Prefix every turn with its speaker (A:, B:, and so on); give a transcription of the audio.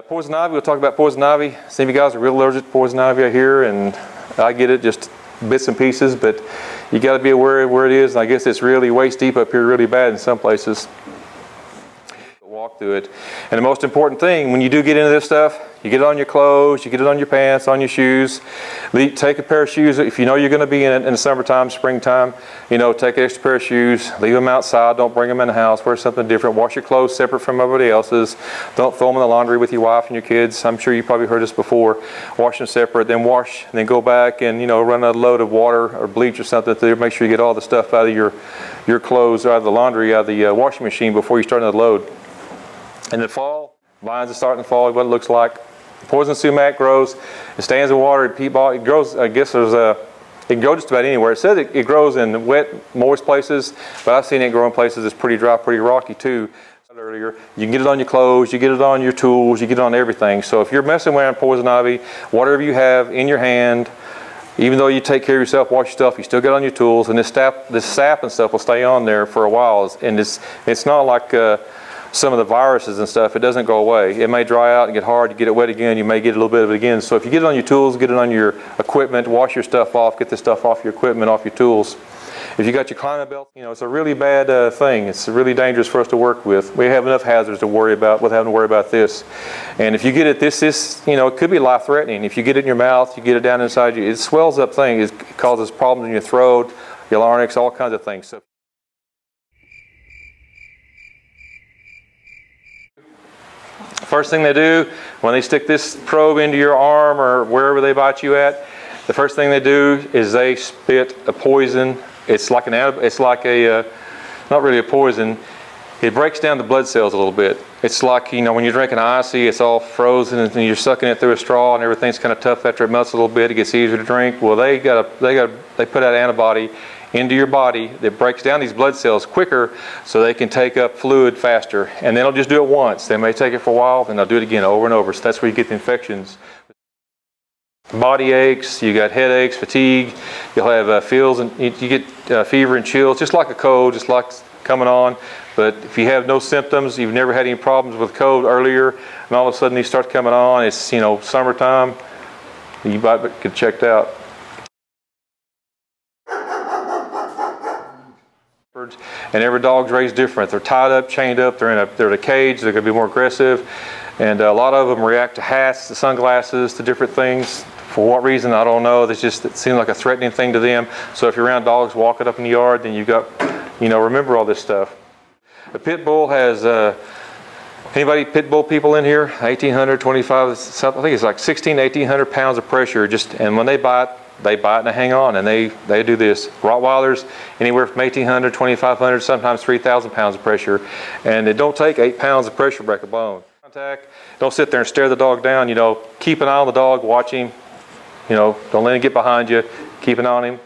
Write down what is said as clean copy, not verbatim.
A: Poison ivy, we'll talk about poison ivy. Some of you guys are real allergic to poison ivy out here, and I get it, just bits and pieces, but you got to be aware of where it is, and I guess it's really waist deep up here, really bad in some places. Walk through it. And the most important thing, when you do get into this stuff, you get it on your clothes, you get it on your pants, on your shoes. Take a pair of shoes, if you know you're going to be in it in the summertime, springtime, you know, take an extra pair of shoes, leave them outside, don't bring them in the house, wear something different, wash your clothes separate from everybody else's, don't throw them in the laundry with your wife and your kids. I'm sure you probably heard this before. Wash them separate, then wash, and then go back and, you know, run a load of water or bleach or something to make sure you get all the stuff out of your clothes, out of the laundry, out of the washing machine before you start another load. In the fall, vines are starting to fall, what it looks like. Poison sumac grows, it stands in water, it grows, I guess it can grow just about anywhere. It says it grows in wet, moist places, but I've seen it grow in places that's pretty dry, pretty rocky too. Earlier, you can get it on your clothes, you get it on your tools, you get it on everything. So if you're messing around poison ivy, whatever you have in your hand, even though you take care of yourself, wash your stuff, you still get it on your tools, and this sap and stuff will stay on there for a while. And it's not like some of the viruses and stuff, it doesn't go away. It may dry out and get hard, you get it wet again, you may get a little bit of it again. So if you get it on your tools, get it on your equipment, wash your stuff off, get the stuff off your equipment, off your tools. If you got your climbing belt, you know, it's a really bad thing. It's really dangerous for us to work with. We have enough hazards to worry about without having to worry about this. And if you get it, this, you know, it could be life-threatening. If you get it in your mouth, you get it down inside you, it swells up things. It causes problems in your throat, your larynx, all kinds of things. So first thing they do when they stick this probe into your arm or wherever they bite you at, the first thing they do is they spit a poison. It's like not really a poison. It breaks down the blood cells a little bit. It's like, you know, when you're drinking icy, it's all frozen and you're sucking it through a straw and everything's kind of tough after it melts a little bit. It gets easier to drink. Well, they put out antibody into your body that breaks down these blood cells quicker so they can take up fluid faster. And they don't just do it once. They may take it for a while, then they'll do it again over and over. So that's where you get the infections. Body aches, you got headaches, fatigue, you'll have feels, and you get fever and chills, just like a cold, just like coming on. But if you have no symptoms, you've never had any problems with cold earlier, and all of a sudden these start coming on, it's, you know, summertime, you might get checked out. And every dog's raised different. They're tied up, chained up, they're in a cage, they're going to be more aggressive. And a lot of them react to hats, to sunglasses, to different things. For what reason, I don't know. It seems like a threatening thing to them. So if you're around dogs walking up in the yard, then you've got, you know, remember all this stuff. A pit bull has, anybody pit bull people in here? 1,800, 25, I think it's like 1,600 to 1,800 pounds of pressure. And when they bite and they hang on, and they do this. Rottweilers, anywhere from 1,800, 2,500, sometimes 3,000 pounds of pressure. And it don't take 8 pounds of pressure to break a bone. Contact, don't sit there and stare the dog down, you know, keep an eye on the dog, watch him, you know, don't let him get behind you, keep an eye on him.